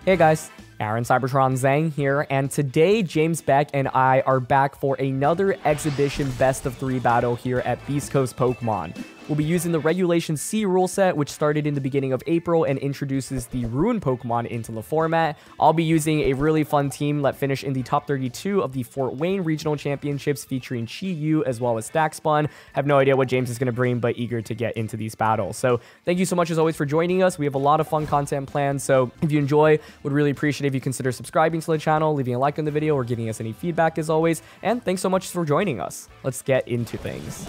Hey guys, Aaron Cybertron Zhang here, and today James Baek and I are back for another exhibition best of 3 battle here at Beastcoast Pokemon. We'll be using the Regulation C rule set, which started in the beginning of April and introduces the Ruin Pokemon into the format. I'll be using a really fun team that finished in the top 32 of the Fort Wayne Regional Championships featuring Chi-Yu as well as Daxpun. Have no idea what James is going to bring, but eager to get into these battles. So thank you so much as always for joining us. We have a lot of fun content planned, so if you enjoy, would really appreciate if you consider subscribing to the channel, leaving a like on the video, or giving us any feedback as always. And thanks so much for joining us. Let's get into things.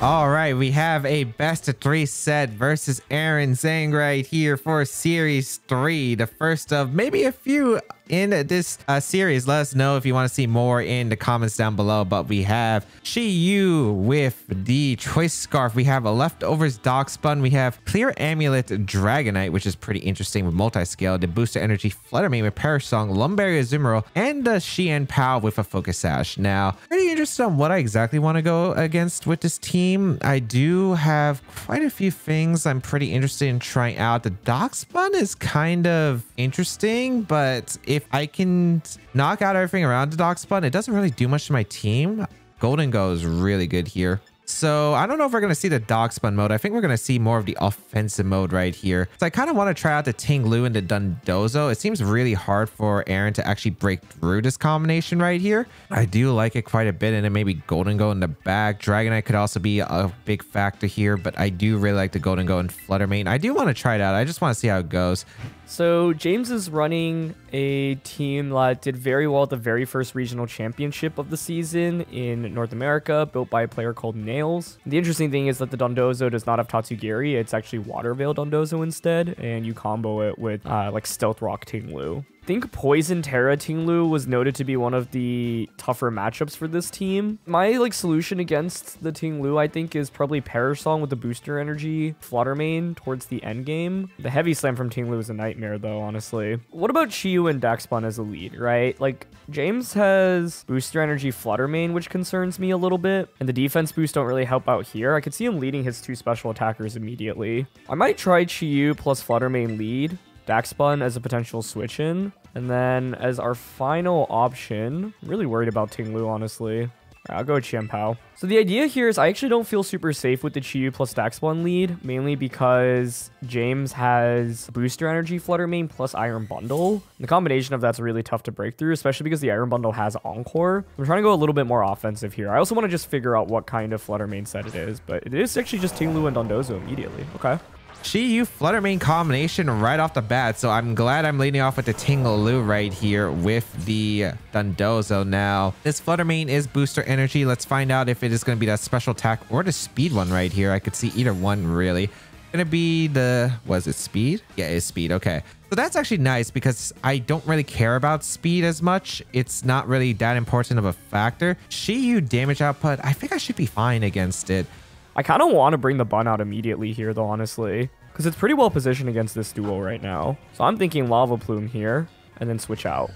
All right, we have a best of 3 set versus Aaron Zhang right here for Series 3. The first of maybe a few in this series. Let us know if you want to see more in the comments down below. But we have Chi-Yu with the Choice Scarf. We have a Leftovers Dachshund. We have Clear Amulet Dragonite, which is pretty interesting with multi-scale. The Booster Energy Fluttermane with Perish Song, Lumberry Azumarill, and the Chien-pao with a Focus Sash. Now, pretty interested on what I exactly want to go against with this team. I do have quite a few things I'm pretty interested in trying out. The Dachshund is kind of interesting, but if I can knock out everything around the Dachshund, it doesn't really do much to my team. Golden Go is really good here. So I don't know if we're going to see the Dachshund mode. I think we're going to see more of the offensive mode right here. So I kind of want to try out the ting-lu and the Dondozo. It seems really hard for Aaron to actually break through this combination right here. I do like it quite a bit, and then maybe Golden Go in the back. Dragonite could also be a big factor here, but I do really like the Golden Go and Fluttermane. I do want to try it out. I just want to see how it goes. So James is running a team that did very well at the very first regional championship of the season in North America, built by a player called Nails. The interesting thing is that the Dondozo does not have Tatsugiri. It's actually Water Veil Dondozo instead, and you combo it with like Stealth Rock ting-lu. I think Poison Terra ting-lu was noted to be one of the tougher matchups for this team. My solution against the ting-lu, I think, is probably Perish Song with the Booster Energy Fluttermane towards the end game. The Heavy Slam from ting-lu is a nightmare though, honestly. What about Chi-Yu and Daxpun as a lead, right? Like, James has Booster Energy Fluttermane, which concerns me a little bit, and the defense boosts don't really help out here. I could see him leading his 2 special attackers immediately. I might try Chi-Yu plus Fluttermane lead, Daxpun as a potential switch in, and then as our final option, I'm really worried about ting-lu, honestly. I'll go with Chien-pao. So the idea here is I actually don't feel super safe with the Chi-Yu plus Daxpun lead, mainly because James has Booster Energy Fluttermane plus Iron Bundle. The combination of that's really tough to break through, especially because the Iron Bundle has Encore. I'm trying to go a little bit more offensive here. I also want to just figure out what kind of Fluttermane set it is, but it is actually just ting-lu and Dondozo immediately. Okay. Chi-Yu Fluttermane combination right off the bat. So I'm glad I'm leading off with the ting-lu right here with the Dondozo. Now, this Fluttermane is Booster Energy. Let's find out if it is going to be that special attack or the speed one right here. I could see either one really. Gonna be the, was it speed? Yeah, it's speed. Okay. So that's actually nice because I don't really care about speed as much. It's not really that important of a factor. Chi-Yu damage output, I think I should be fine against it. I kind of want to bring the Bun out immediately here, though, honestly, because it's pretty well positioned against this duo right now. So I'm thinking Lava Plume here, and then switch out.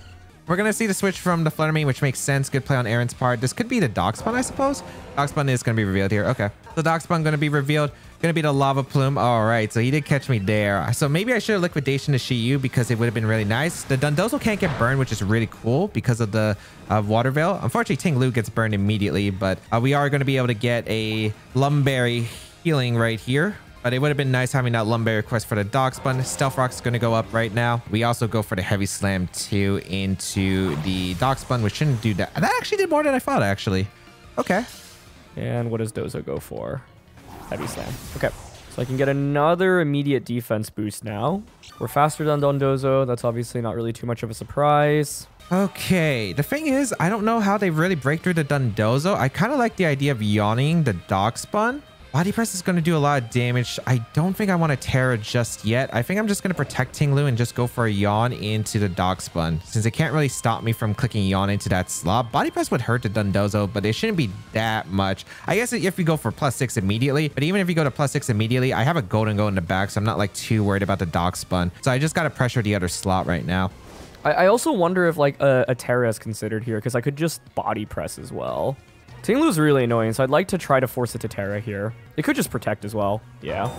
We're going to see the switch from the Fluttermane, which makes sense. Good play on Aaron's part. This could be the Dachshund, I suppose. Dachshund is going to be revealed here. Okay. So Dachshund going to be revealed. Going to be the Lava Plume. All right. So he did catch me there. So maybe I should have Liquidation to Chi-Yu because it would have been really nice. The Dondozo can't get burned, which is really cool because of the Water Veil. Unfortunately, ting-lu gets burned immediately, but we are going to be able to get a Lumberry healing right here. But it would have been nice having that Lumberry request for the Dachshund. Stealth Rock's going to go up right now. We also go for the Heavy Slam too into the Dachshund, which shouldn't do that. That actually did more than I thought, actually. Okay. And what does Dozo go for? Heavy Slam. Okay. So I can get another immediate defense boost now. We're faster than Dondozo. That's obviously not really too much of a surprise. Okay, the thing is, I don't know how they really break through the Dondozo. I kind of like the idea of yawning the Dachshund. Body Press is going to do a lot of damage. I don't think I want to Terra just yet. I think I'm just going to protect ting-lu and just go for a Yawn into the Dachshund, since it can't really stop me from clicking Yawn into that slot. Body Press would hurt the Dondozo, but it shouldn't be that much. I guess if you go for +6 immediately, but even if you go to +6 immediately, I have a Golden Go in the back, so I'm not too worried about the Dachshund. So I just got to pressure the other slot right now. I also wonder if a Terra is considered here, because I could just Body Press as well. Ting-lu's really annoying, so I'd like to try to force it to Terra here. It could just protect as well. Yeah.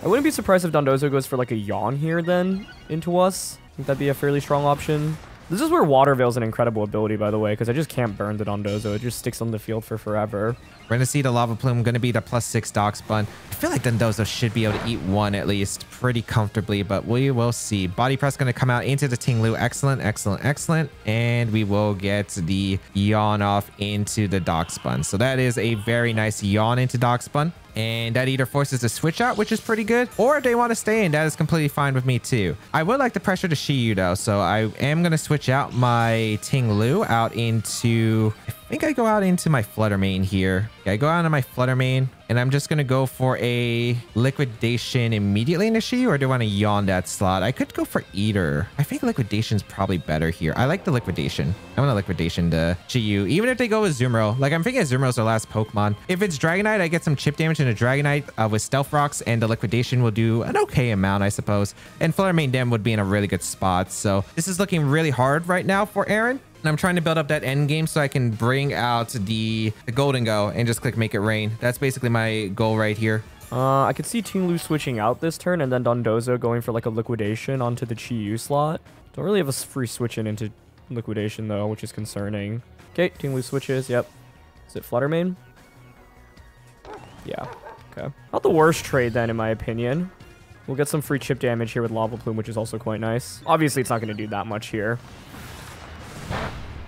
I wouldn't be surprised if Dondozo goes for like a yawn here then into us. I think that'd be a fairly strong option. This is where Water Veil's an incredible ability, by the way, because I just can't burn the Dondozo. It just sticks on the field for forever. We're going to see the Lava Plume going to be the +6 Dock Spun. I feel like Dondozo should be able to eat one at least pretty comfortably, but we will see. Body Press going to come out into the ting-lu. Excellent, excellent, excellent. And we will get the yawn off into the Dock Spun. So that is a very nice yawn into Dock Spun. And that either forces a switch out, which is pretty good, or if they want to stay in, that is completely fine with me too. I would like to pressure the Shiyu though, so I am going to switch out my ting-lu out into... I think I go out into my Flutter Mane here. Yeah, I go out into my Flutter Mane, and I'm just going to go for a Liquidation immediately in the Shiyu, or do I want to yawn that slot? I could go for either. I think Liquidation's probably better here. I like the Liquidation. I want to Liquidation the Shiyu, even if they go with Zumro. Like, I'm thinking Zumro's the last Pokemon. If it's Dragonite, I get some chip damage in a Dragonite with Stealth Rocks, and the Liquidation will do an okay amount, I suppose. And Flutter Mane Dem would be in a really good spot. So this is looking really hard right now for Aaron. And I'm trying to build up that end game so I can bring out the Golden Go and just click Make It Rain. That's basically my goal right here. I could see ting-lu switching out this turn and then Dondozo going for like a Liquidation onto the Chi-Yu slot. Don't really have a free switch in into Liquidation though, which is concerning. Okay, ting-lu switches. Yep. Is it Flutter Mane? Yeah. Okay. Not the worst trade then, in my opinion. We'll get some free chip damage here with Lava Plume, which is also quite nice. Obviously, it's not going to do that much here.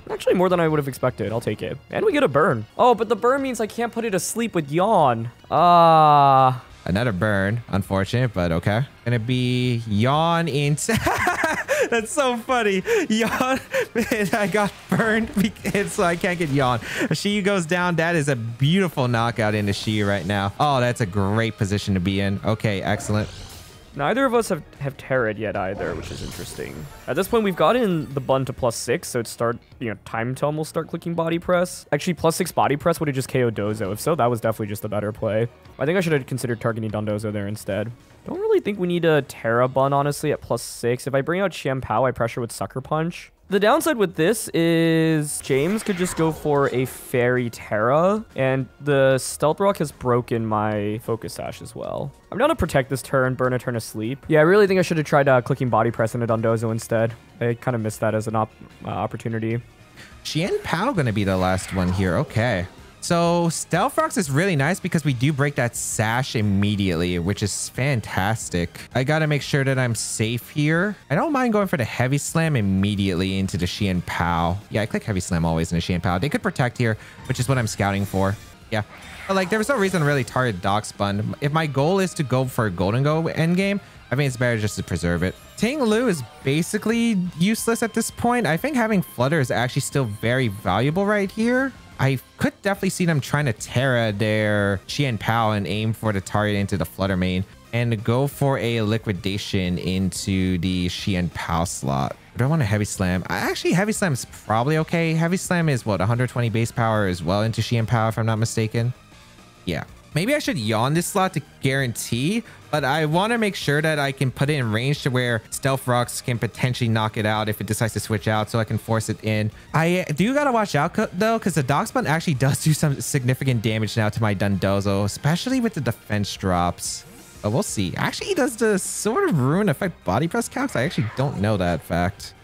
Actually, more than I would have expected. I'll take it. And we get a burn. Oh, but the burn means I can't put it asleep with Yawn. Another burn. Unfortunate, but okay. Gonna be Yawn into... That's so funny. Yawn. Man, I got burned, so I can't get Yawn. Shiyu goes down. That is a beautiful knockout into Shiyu right now. Oh, that's a great position to be in. Okay, excellent. Neither of us have Terrid yet either, which is interesting. At this point, we've gotten the bun to +6, so it's time to almost start clicking Body Press. Actually, +6 Body Press would have just KO'd Dozo. If so, that was definitely just a better play. I think I should have considered targeting Dondozo there instead. Don't really think we need a Terra bun, honestly, at +6. If I bring out Chien-pao, I pressure with Sucker Punch. The downside with this is James could just go for a Fairy Terra, and the Stealth Rock has broken my Focus Sash as well. I'm down to protect this turn, burn a turn of sleep. Yeah, I really think I should have tried clicking Body Press into Dondozo instead. I kind of missed that as an opportunity. Chien-pao gonna be the last one here. Okay. So Stealth Rocks is really nice because we do break that sash immediately, which is fantastic. I got to make sure that I'm safe here. I don't mind going for the Heavy Slam immediately into the Chien-pao. Yeah, I click Heavy Slam always into Chien-pao. They could protect here, which is what I'm scouting for. Yeah. But like, there was no reason to really target Dock Spun. If my goal is to go for a Golden Go endgame, I mean, it's better just to preserve it. Ting-lu is basically useless at this point. I think having Flutter is actually still very valuable right here. I could definitely see them trying to Terra their Chien-pao and aim for the target into the Flutter Mane and go for a Liquidation into the Chien-pao slot. Do I want a Heavy Slam? Actually, Heavy Slam is probably okay. Heavy Slam is what, 120 base power as well into Chien-pao, if I'm not mistaken. Yeah. Maybe I should yawn this slot to guarantee, but I want to make sure that I can put it in range to where Stealth Rocks can potentially knock it out if it decides to switch out, so I can force it in. I do got to watch out, though, because the Dock Spun actually does do some significant damage now to my Dondozo, especially with the defense drops. But we'll see. Actually, he does the sort of ruin effect Body Press calcs. I actually don't know that fact.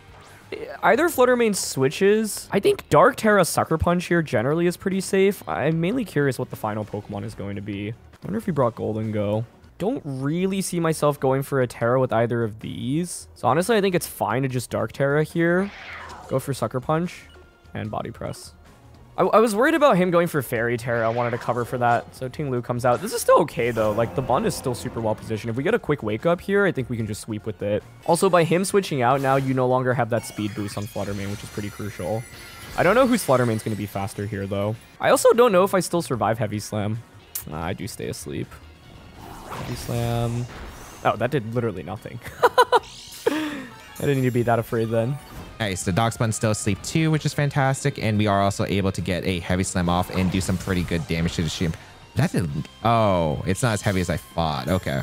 Either Flutter Mane switches. I think Dark Terra Sucker Punch here generally is pretty safe. I'm mainly curious what the final Pokemon is going to be. I wonder if he brought Golden Go. Don't really see myself going for a Terra with either of these. So honestly, I think it's fine to just Dark Terra here. Go for Sucker Punch and Body Press. I was worried about him going for Fairy Terra. I wanted to cover for that. So ting-lu comes out. This is still okay, though. Like, the bun is still super well positioned. If we get a quick wake up here, I think we can just sweep with it. Also, by him switching out, now you no longer have that speed boost on Flutter Mane, which is pretty crucial. I don't know whose Flutter Mane's going to be faster here, though. I also don't know if I still survive Heavy Slam. I do stay asleep. Heavy Slam. Oh, that did literally nothing. I didn't need to be that afraid then. Nice. The Dock Spun still asleep too, which is fantastic. And we are also able to get a Heavy Slam off and do some pretty good damage to the Chien. That didn't... Oh, it's not as heavy as I thought. Okay.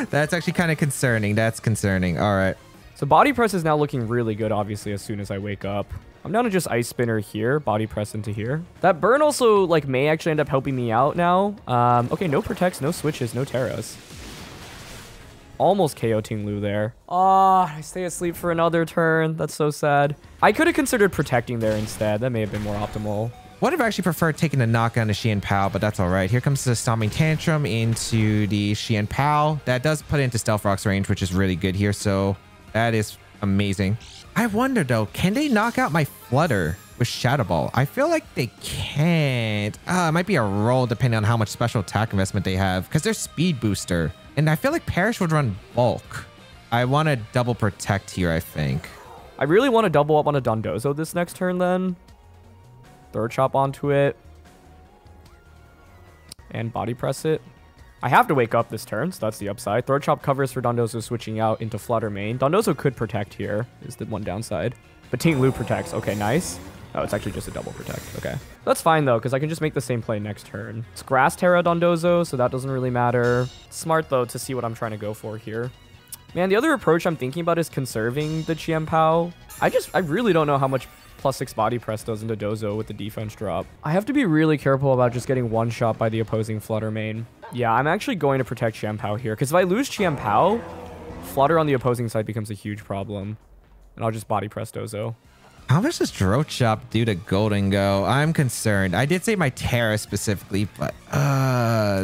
That's actually kind of concerning. That's concerning. All right. So Body Press is now looking really good, obviously, as soon as I wake up. I'm down to just Ice Spinner here, Body Press into here. That burn also, like, may actually end up helping me out now. Okay, no protects, no switches, no Terras. almost KO ting-lu there. Ah, I stay asleep for another turn. That's so sad. I could have considered protecting there instead. That may have been more optimal. Would have actually preferred taking a knockdown to Chien-pao, but that's all right. Here comes the Stomping Tantrum into the Chien-pao. That does put it into Stealth Rock's range, which is really good here. So that is amazing. I wonder, though, can they knock out my Flutter with Shadow Ball? I feel like they can't. It might be a roll depending on how much special attack investment they have because they're Speed Booster. And I feel like Parrish would run Bulk. I want to double protect here, I think. I really want to double up on a Dondozo this next turn then. Throw Chop onto it. And Body Press it. I have to wake up this turn, so that's the upside. Throw Chop covers for Dondozo switching out into Flutter main. Dondozo could protect here, is the one downside. But ting-lu protects. Okay, nice. Oh, it's actually just a double protect. Okay. That's fine, though, because I can just make the same play next turn. It's Grass Terra Dondozo, so that doesn't really matter. Smart, though, to see what I'm trying to go for here. Man, the other approach I'm thinking about is conserving the Chien-pao. I really don't know how much +6 body press does into Dozo with the defense drop. I have to be really careful about just getting one shot by the opposing Flutter main. Yeah, I'm actually going to protect Chien-pao here, because if I lose Chien-pao, Flutter on the opposing side becomes a huge problem. And I'll just body press Dozo. How much does Throat Chop do to Golden Go? I'm concerned. I did say my Terra specifically, but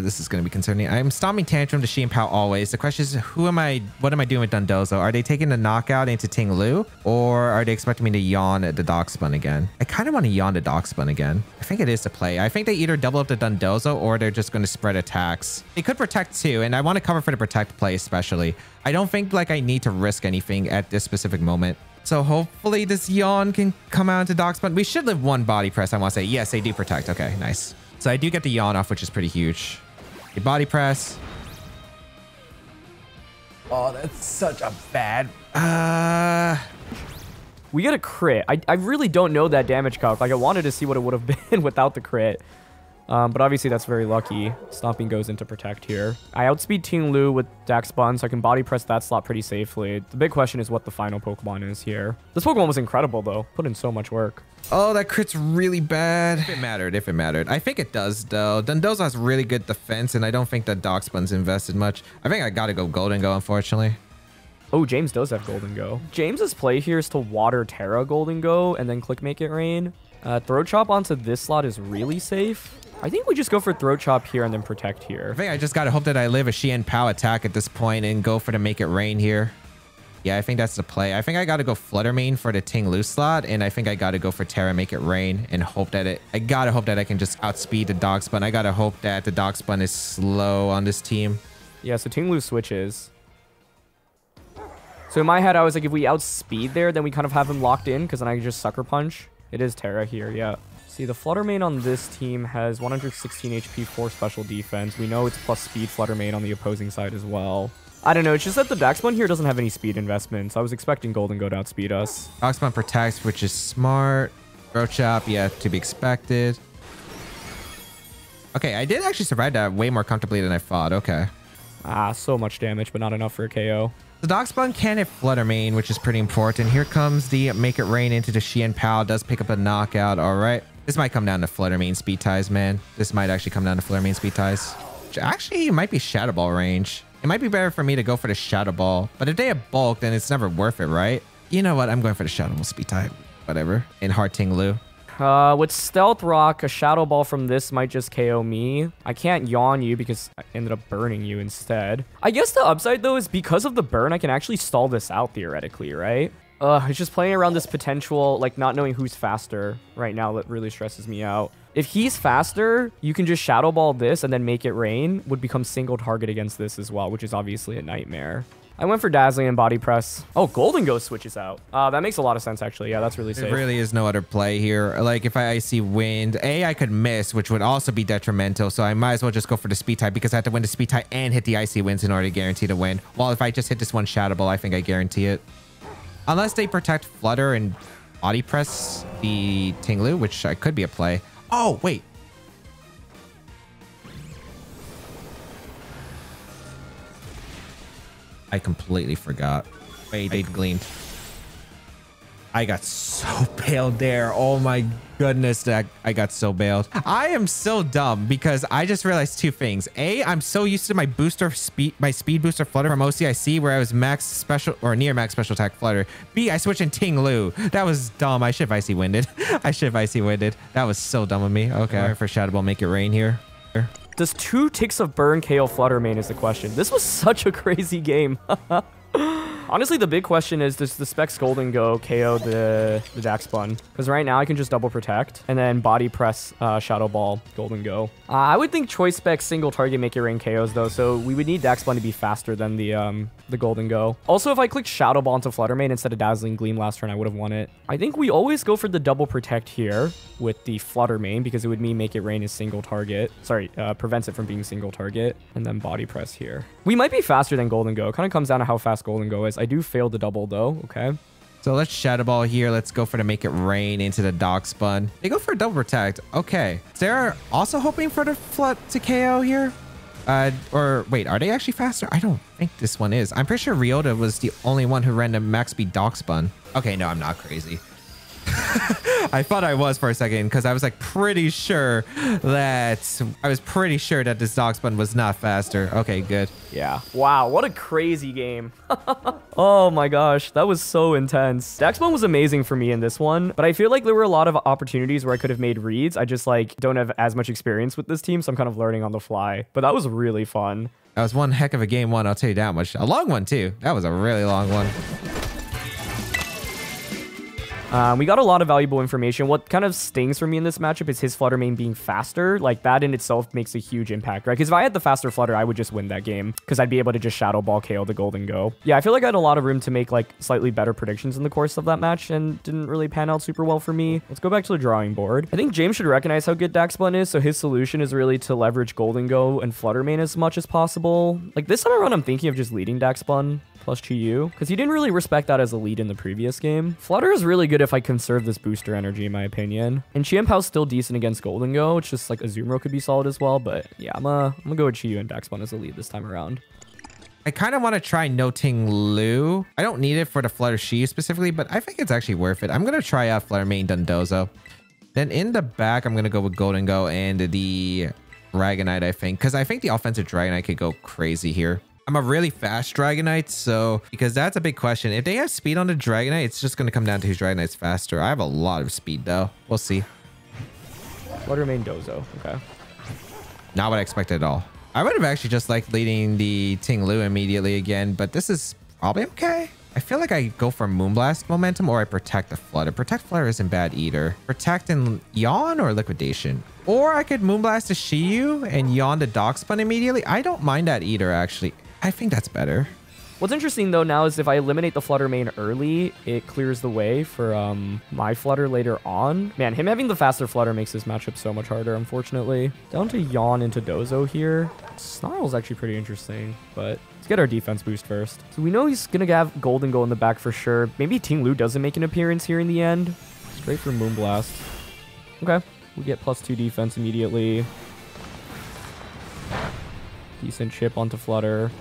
this is going to be concerning. I'm Stomping Tantrum to Chien-pao always. The question is, what am I doing with Dondozo? Are they taking the knockout into ting-lu, or are they expecting me to yawn at the Dock Spun again? I kind of want to yawn the Dock Spun again. I think it is the play. I think they either double up the Dondozo or they're just going to spread attacks. They could protect too, and I want to cover for the protect play especially. I don't think like I need to risk anything at this specific moment. So hopefully this yawn can come out into Dock Spun. We should live one body press, I want to say. Yes, they do protect. Okay, nice. So I do get the yawn off, which is pretty huge. A body press. Oh, that's such a bad... We get a crit. I really don't know that damage calc. Like, I wanted to see what it would have been without the crit. But obviously that's very lucky. Stomping goes into protect here. I outspeed ting-lu with Dax Spun, so I can body press that slot pretty safely. The big question is what the final Pokemon is here. This Pokemon was incredible, though. Put in so much work. Oh, that crit's really bad. If it mattered. I think it does, though. Dondozo has really good defense, and I don't think that Dock Spun's invested much. I think I gotta go Golden Go, unfortunately. Oh, James does have Golden Go. James's play here is to water Terra Golden Go and then click Make It Rain. Throat Chop onto this slot is really safe. I think we just go for Throat Chop here and then protect here. I think I just gotta hope that I live a Chien-pao attack at this point and go for the Make It Rain here. Yeah, I think that's the play. I think I gotta go Flutter main for the ting-lu slot, and I think I gotta go for Terra Make It Rain and hope that I gotta hope that I can just outspeed the Dock Spun. I gotta hope that the Dock Spun is slow on this team. Yeah, so ting-lu switches. So in my head, I was like, if we outspeed there, then we kind of have him locked in, because then I can just Sucker Punch. It is Terra here, yeah. See, the Flutter main on this team has 116 HP, 4 special defense. We know it's plus speed Flutter main on the opposing side as well. I don't know, it's just that the Dax Spun here doesn't have any speed investments. I was expecting Golden Go to outspeed us. Dock Spun protects, which is smart. Throat Chop, yeah, to be expected. Okay, I did actually survive that way more comfortably than I thought. Okay. Ah, so much damage, but not enough for a KO. The Dock Spun can hit Flutter main, which is pretty important. Here comes the Make It Rain into the Chien-pao. Does pick up a knockout. All right. This might come down to Flutter main speed ties, man. This might actually come down to Flutter main speed ties. Which actually, it might be Shadow Ball range. It might be better for me to go for the Shadow Ball. But if they have bulk, then it's never worth it, right? You know what? I'm going for the Shadow Ball speed tie. Whatever. In hard ting-lu. With Stealth Rock, a Shadow Ball from this might just KO me. I can't yawn you because I ended up burning you instead. I guess the upside, though, is because of the burn, I can actually stall this out theoretically, right? It's just playing around this potential, like, not knowing who's faster right now that really stresses me out. If he's faster, you can just Shadow Ball this and then Make It Rain would become single target against this as well, which is obviously a nightmare. I went for Dazzling and Body Press. Oh, Golden Ghost switches out. That makes a lot of sense, actually. Yeah, that's really safe. There really is no other play here. Like, if I Icy Wind, I could miss, which would also be detrimental. So I might as well just go for the speed tie because I have to win the speed tie and hit the Icy Winds in order to guarantee the win. While if I just hit this one Shadow Ball, I think I guarantee it. Unless they protect Flutter and Body Press the ting-lu, which could be a play. Oh, wait. I completely forgot. Wait, they gleaned. I got so bailed there. Oh my goodness, that I got so bailed. I am so dumb because I just realized two things. A, I'm so used to my speed booster flutter from OCIC where I was max special or near max special attack flutter. B, I switched in ting-lu. That was dumb. I should have icy winded. I should have icy winded. That was so dumb of me. Okay, for Shadow Ball, make it rain here. Does 2 ticks of burn KO Flutter Mane is the question. This was such a crazy game. Honestly, the big question is, does the Specs Golden Go KO the Dax Bun? Because right now I can just double protect and then body press Shadow Ball Golden Go. I would think Choice Specs single target make it rain KOs though, so we would need Dax Bun to be faster than the Golden Go. Also, if I clicked Shadow Ball into Flutter Mane instead of Dazzling Gleam last turn, I would have won it. I think we always go for the double protect here with the Flutter Mane because it would mean make it rain is single target. Sorry, prevents it from being single target, and then body press here. We might be faster than Golden Go. Kind of comes down to how fast Golden Go is. I do fail the double though. Okay. So let's Shadow Ball here. Let's go for the make it rain into the Dock Spun. They go for a double protect. Okay. They're also hoping for the Flood to KO here. Or wait, are they actually faster? I don't think this one is. I'm pretty sure Ryota was the only one who ran the max speed Dock Spun. Okay, no, I'm not crazy. I thought I was for a second because I was like pretty sure that this Dock Spun was not faster. Okay, good. Yeah. Wow, what a crazy game. Oh my gosh, that was so intense. Dax Bun was amazing for me in this one, but I feel like there were a lot of opportunities where I could have made reads. I just like don't have as much experience with this team, so I'm kind of learning on the fly. But that was really fun. That was one heck of a game one, I'll tell you that much. A long one too. That was a really long one. We got a lot of valuable information. What kind of stings for me in this matchup is his Flutter Mane being faster. Like, that in itself makes a huge impact, right? Because if I had the faster Flutter, I would just win that game because I'd be able to just Shadow Ball KO the Golden Go. Yeah, I feel like I had a lot of room to make, like, slightly better predictions in the course of that match and didn't really pan out super well for me. Let's go back to the drawing board. I think James should recognize how good Dax Bun is, so his solution is really to leverage Golden Go and Flutter Mane as much as possible. Like, this time around, I'm thinking of just leading Dax Bun plus Chi-Yu, because he didn't really respect that as a lead in the previous game. Flutter is really good if I conserve this booster energy, in my opinion. And Chien-pao's still decent against Golden Go. It's just like Azumarill could be solid as well, but yeah, I'm gonna go with Chi-Yu and Dax Bun as a lead this time around. I kind of want to try no ting-lu. I don't need it for the Flutter Chi-Yu specifically, but I think it's actually worth it. I'm gonna try out Flutter Mane Dondozo. Then in the back, I'm gonna go with Golden Go and the Dragonite, I think, because I think the offensive Dragonite could go crazy here. I'm a really fast Dragonite, so because that's a big question. If they have speed on the Dragonite, it's just going to come down to whose Dragonite's faster. I have a lot of speed, though. We'll see. Flutter Mane Dozo. Okay. Not what I expected at all. I would have actually just liked leading the ting-lu immediately again, but this is probably okay. I feel like I go for Moonblast momentum or I protect the Flutter. Protect Flutter isn't bad either. Protect and Yawn or Liquidation. Or I could Moonblast to Chi-Yu and Yawn the Dock Spun immediately. I don't mind that either, actually. I think that's better. What's interesting though now is if I eliminate the Flutter Mane early, it clears the way for my Flutter later on. Man, him having the faster Flutter makes this matchup so much harder, unfortunately. Down to Yawn into Dozo here. Snarl's actually pretty interesting, but let's get our defense boost first. So we know he's gonna have Golden Go in the back for sure. Maybe ting-lu doesn't make an appearance here in the end. Straight for Moonblast. Okay, we get +2 defense immediately. Decent chip onto Flutter.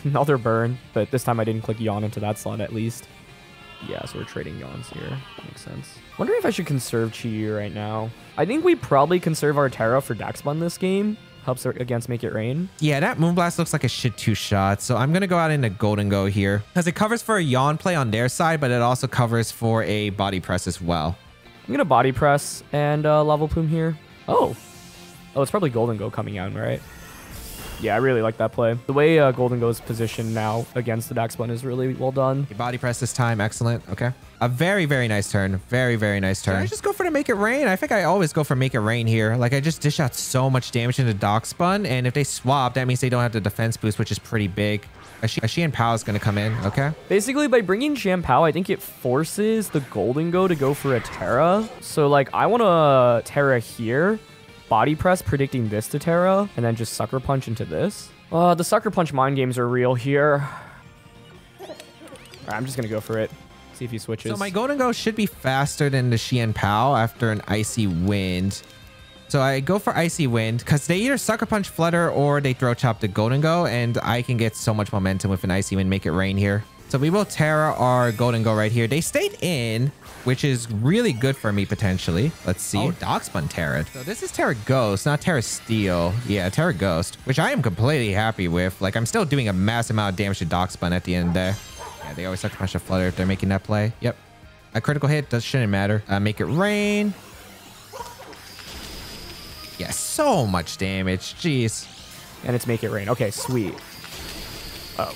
Another burn, but this time I didn't click Yawn into that slot at least. Yeah, so we're trading Yawns here. Makes sense. Wondering if I should conserve Chi-Yu right now. I think we probably conserve our Terra for Dax Bun this game. Helps against Make It Rain. Yeah, that Moonblast looks like a shit 2 shot, so I'm going to go out into Golden Go here. Because it covers for a Yawn play on their side, but it also covers for a Body Press as well. I'm going to Body Press and Lava Plume here. Oh, it's probably Golden Go coming out, right? Yeah, I really like that play. The way Golden Go's positioned now against the Dax Bun is really well done. Body press this time. Excellent. Okay. A very, very nice turn. Very, very nice turn. Did I just go for the Make It Rain? I think I always go for Make It Rain here. Like, I just dish out so much damage into Dock Spun, and if they swap, that means they don't have the defense boost, which is pretty big. A Chien-pao is going to come in. Okay. Basically, by bringing Chien-pao, I think it forces the Golden Go to go for a Terra. So, like, I want to Terra here. Body Press predicting this to Terra, and then just Sucker Punch into this. The Sucker Punch mind games are real here. All right, I'm just going to go for it. See if he switches. So my Golden Go should be faster than the Chien-pao after an Icy Wind. So I go for Icy Wind because they either Sucker Punch Flutter or they Throat Chop the Golden Go, and I can get so much momentum with an Icy Wind, Make It Rain here. So we will Terra our Golden Go right here. They stayed in, which is really good for me potentially. Let's see. Oh, Darkspun Terra. So this is Terra Ghost, not Terra Steel. Yeah, Terra Ghost, which I am completely happy with. Like, I'm still doing a massive amount of damage to Darkspun at the end there. Yeah, they always have to punch a Flutter if they're making that play. Yep. A critical hit shouldn't matter. Make it rain. Yeah, so much damage. Jeez. And it's make it rain. Okay, sweet. Oh.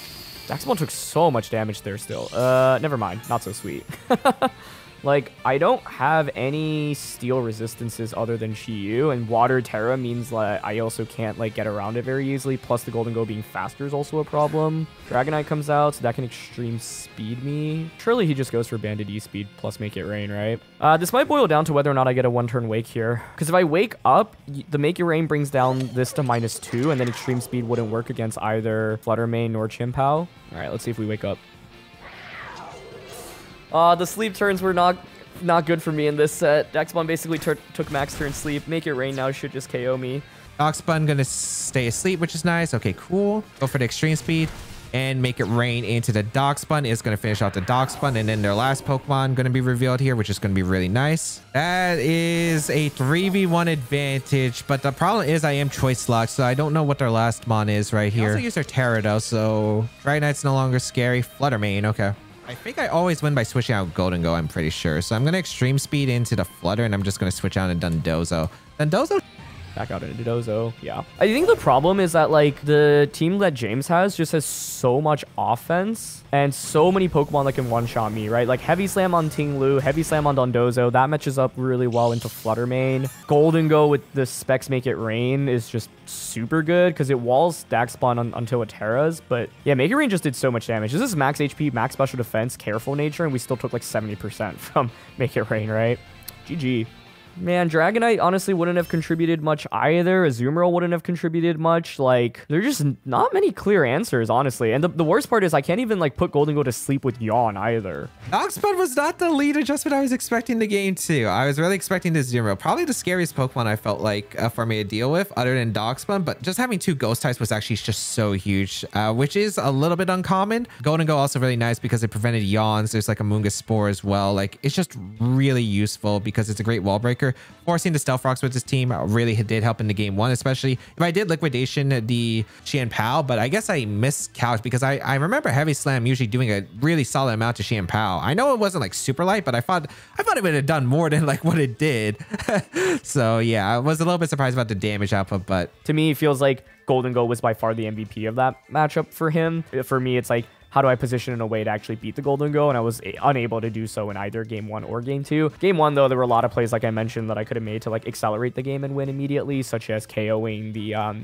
Daxamon took so much damage there still. Never mind. Not so sweet. Like, I don't have any steel resistances other than Chi-Yu, and Water Terra means like I also can't like get around it very easily, plus the Golden Go being faster is also a problem. Dragonite comes out, so that can extreme speed me. Surely he just goes for Banded E-Speed plus Make It Rain, right? This might boil down to whether or not I get a one-turn Wake here, because if I Wake up, the Make It Rain brings down this to -2, and then Extreme Speed wouldn't work against either Flutter Mane nor Chien-pao. All right, let's see if we Wake up. The sleep turns were not good for me in this set. Daxamon basically took max turn sleep. Make It Rain now should just KO me. Darkspun gonna stay asleep, which is nice. Okay, cool. Go for the extreme speed and Make It Rain into the Darkspun is gonna finish out the Darkspun, and then their last Pokemon gonna be revealed here, which is gonna be really nice. That is a 3v1 advantage, but the problem is I am choice locked, so I don't know what their last mon is right here. I also use their Terra though, so Dragonite's no longer scary. Flutter Mane, okay. I think I always win by switching out Golden Go, I'm pretty sure. So I'm going to Extreme Speed into the Flutter, and I'm just going to switch out a Dondozo. Dondozo? Back out into Dozo, yeah. I think the problem is that, like, the team that James has just has so much offense and so many Pokemon that can one-shot me, right? Like, Heavy Slam on Ting-lu, Heavy Slam on Dondozo. That matches up really well into Flutter Mane. Golden Go with the Specs Make It Rain is just super good because it walls Daxpon until it Terras. But, yeah, Make It Rain just did so much damage. This is max HP, max special defense, careful nature, and we still took, like, 70% from Make It Rain, right? GG. Man, Dragonite honestly wouldn't have contributed much either. Azumarill wouldn't have contributed much. Like, there's just not many clear answers, honestly. And the worst part is I can't even, like, put Golden Go to sleep with Yawn either. Darkspun was not the lead adjustment I was expecting the game to. I was really expecting the Azumarill. Probably the scariest Pokemon I felt like for me to deal with other than Darkspun. But just having two Ghost types was actually just so huge, which is a little bit uncommon. Golden Go also really nice because it prevented Yawns. There's like a Munga Spore as well. Like, it's just really useful because it's a great wall breaker. Forcing the Stealth Rocks with this team really did help in the game one, especially if I did Liquidation the Chien-pao, but I guess I miscalculated because I remember Heavy Slam usually doing a really solid amount to Chien-pao. I know it wasn't like super light, but I thought it would have done more than like what it did. So yeah, I was a little bit surprised about the damage output, but to me, it feels like Golden Go was by far the MVP of that matchup for him. For me, it's like, how do I position in a way to actually beat the Golden Go? And I was unable to do so in either game 1 or game 2. Game 1, though, there were a lot of plays, like I mentioned, that I could have made to like accelerate the game and win immediately, such as KOing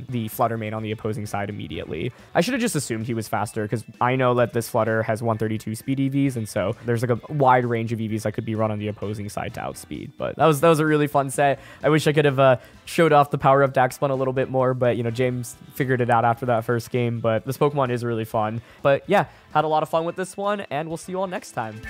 the Flutter Mane on the opposing side immediately. I should have just assumed he was faster because I know that this Flutter has 132 speed EVs, and so there's like a wide range of EVs that could be run on the opposing side to outspeed. But that was a really fun set. I wish I could have showed off the power of Daxpun a little bit more, but you know, James figured it out after that first game. But this Pokemon is really fun. But yeah, had a lot of fun with this one, and we'll see you all next time.